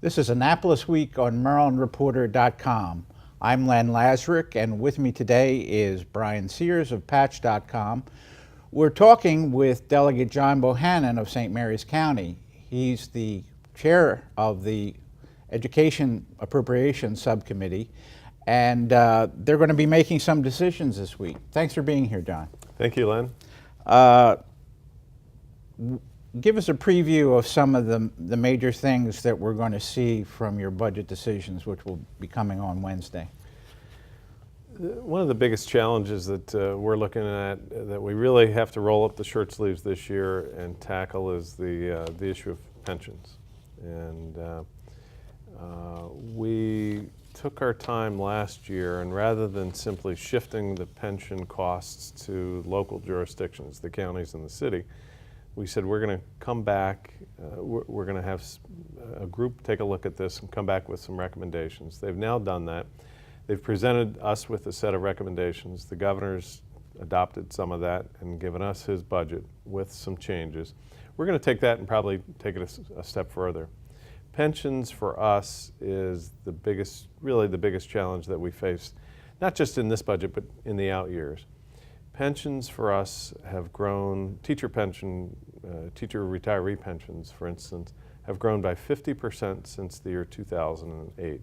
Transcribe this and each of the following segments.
This is Annapolis Week on MarylandReporter.com. I'm Len Lazarick, and with me today is Bryan Sears of Patch.com. We're talking with Delegate John Bohanan of St. Mary's County. He's the chair of the Education Appropriations Subcommittee, and they're going to be making some decisions this week. Thanks for being here, John. Thank you, Len. Give us a preview of some of the major things that we're going to see from your budget decisions, which will be coming on Wednesday. One of the biggest challenges that we're looking at, that we really have to roll up the shirt sleeves this year and tackle, is the issue of pensions. And we took our time last year, and rather than simply shifting the pension costs to local jurisdictions, the counties and the city, we said we're going to come back, we're going to have a group take a look at this and come back with some recommendations. They've now done that. They've presented us with a set of recommendations. The governor's adopted some of that and given us his budget with some changes. We're going to take that and probably take it a step further. Pensions for us is the biggest, really the biggest challenge that we face, not just in this budget, but in the out years. Pensions for us have grown, teacher retiree pensions, for instance, have grown by 50% since the year 2008.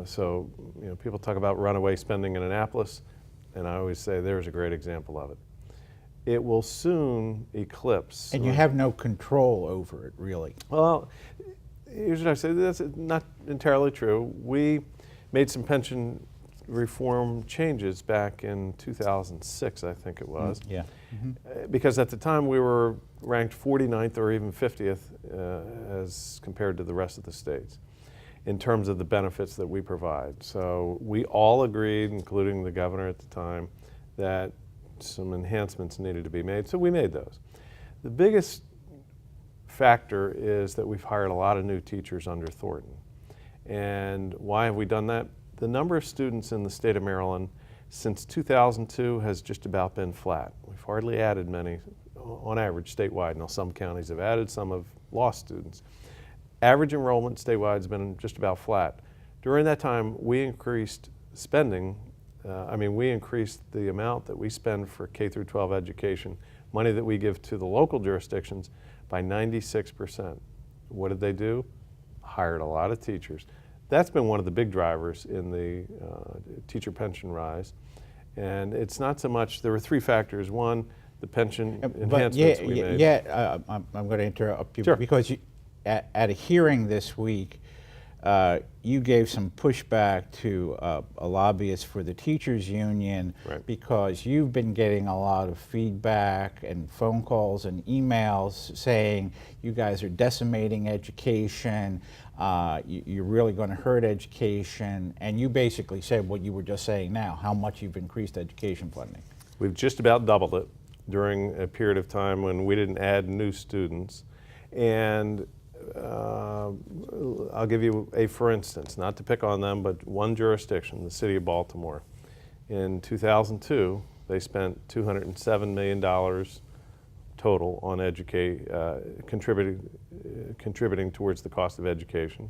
So, you know, people talk about runaway spending in Annapolis, and I always say there's a great example of it. It will soon eclipse. And you have no control over it, really. Well, here's what I say, that's not entirely true. We made some pension reform changes back in 2006, I think it was. Yeah. Because at the time we were ranked 49th or even 50th as compared to the rest of the states in terms of the benefits that we provide. So we all agreed, including the governor at the time, that some enhancements needed to be made, so we made those. The biggest factor is that we've hired a lot of new teachers under Thornton. And why have we done that? The number of students in the state of Maryland since 2002 has just about been flat. We've hardly added many on average statewide. Now some counties have added, some have lost students. Average enrollment statewide has been just about flat. During that time, we increased spending. We increased the amount that we spend for K through 12 education, money that we give to the local jurisdictions, by 96%. What did they do? Hired a lot of teachers. That's been one of the big drivers in the teacher pension rise. And it's not so much, there were three factors. One, the pension enhancements we made. I'm going to interrupt you. Sure. Because at a hearing this week, you gave some pushback to a lobbyist for the teachers union, Right. because you've been getting a lot of feedback and phone calls and emails saying you guys are decimating education, you're really going to hurt education, and you basically said what you were just saying now, how much you've increased education funding. We've just about doubled it during a period of time when we didn't add new students. And I'll give you a for instance, not to pick on them, but one jurisdiction, the city of Baltimore. In 2002, they spent $207 million total on contributing towards the cost of education.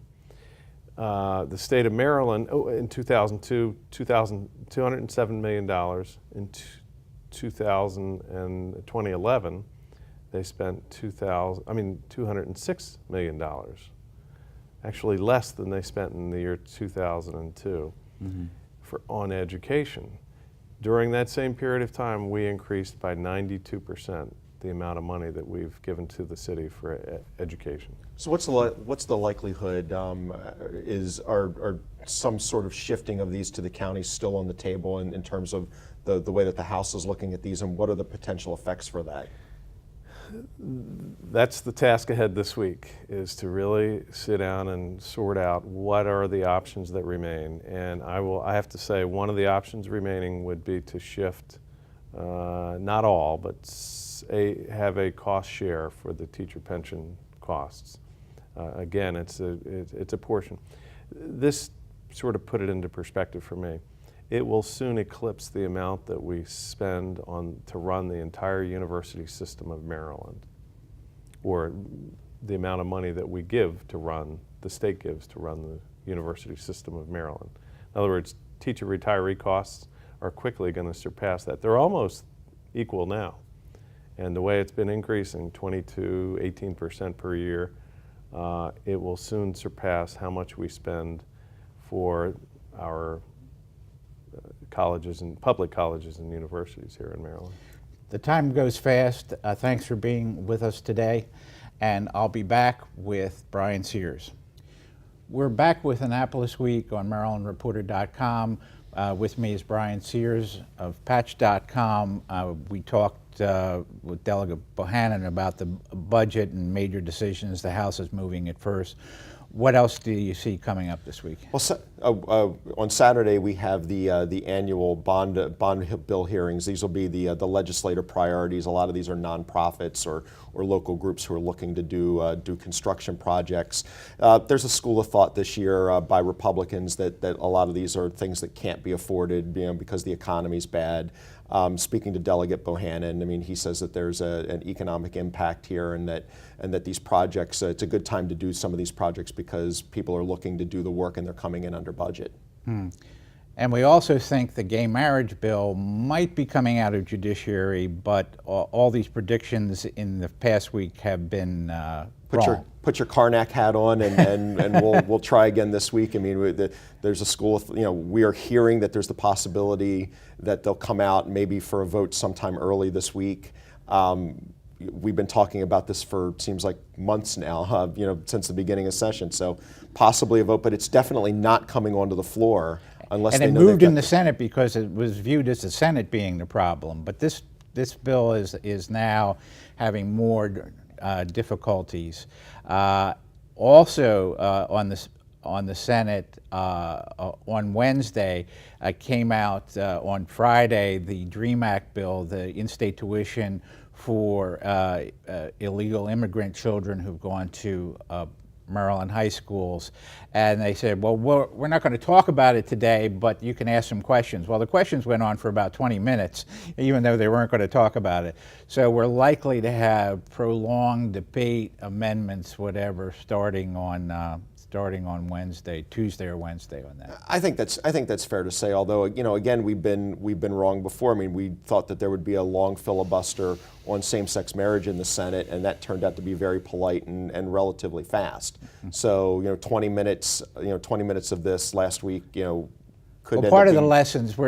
The state of Maryland, in 2002, $207 million. In 2011, they spent $206 million, actually less than they spent in the year 2002 on education. During that same period of time, we increased by 92% the amount of money that we've given to the city for education. So what's the likelihood? Are some sort of shifting of these to the county still on the table in terms of the way that the House is looking at these, and what are the potential effects for that? That's the task ahead this week, is to really sit down and sort out what are the options that remain. And I have to say, one of the options remaining would be to shift, not all, but have a cost share for the teacher pension costs. Again, it's a portion. This sort of put it into perspective for me. It will soon eclipse the amount that we spend to run the entire university system of Maryland, or the amount of money that we give to run, the state gives to run the university system of Maryland. In other words, teacher retiree costs are quickly going to surpass that. They're almost equal now. And the way it's been increasing, 22, 18% per year, it will soon surpass how much we spend for our colleges and public colleges and universities here in Maryland. The time goes fast. Thanks for being with us today, and I'll be back with Bryan Sears. We're back with Annapolis Week on MarylandReporter.com. With me is Bryan Sears of Patch.com. We talked with Delegate Bohanan about the budget and major decisions. The House is moving it first. What else do you see coming up this week? Well, on Saturday we have the annual bond bill hearings. These will be the legislative priorities. A lot of these are nonprofits or local groups who are looking to do construction projects. There's a school of thought this year by Republicans that a lot of these are things that can't be afforded, because the economy's bad. Speaking to Delegate Bohanan, I mean, he says that there's an economic impact here, and that these projects, it's a good time to do some of these projects because people are looking to do the work and they're coming in under budget. And we also think the gay marriage bill might be coming out of judiciary, but all these predictions in the past week have been wrong. Put your Karnak hat on, and we'll try again this week. I mean, there's a school of, we are hearing that there's the possibility that they'll come out maybe for a vote sometime early this week. We've been talking about this for, seems like months now, since the beginning of session. So possibly a vote, but it's definitely not coming onto the floor unless and they it know moved in the Senate because it was viewed as the Senate being the problem. But this bill is now having more difficulties. Also on the Senate on Wednesday came out on Friday the DREAM Act bill, the in-state tuition for illegal immigrant children who've gone to Maryland high schools. And they said, well, we're not going to talk about it today, but you can ask some questions. Well, the questions went on for about 20 minutes, even though they weren't going to talk about it. So we're likely to have prolonged debate, amendments, whatever, starting on Tuesday or Wednesday on that. I think that's fair to say. Although, again, we've been wrong before. I mean, we thought that there would be a long filibuster on same-sex marriage in the Senate, and that turned out to be very polite and relatively fast. So, 20 minutes of this last week, could well, end part up of the being, lessons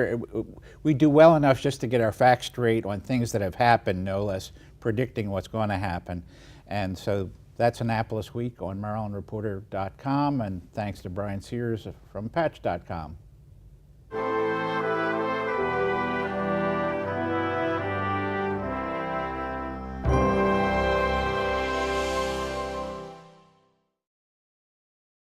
we do well enough just to get our facts straight on things that have happened, no less predicting what's going to happen. And so that's Annapolis Week on MarylandReporter.com, and thanks to Bryan Sears from Patch.com.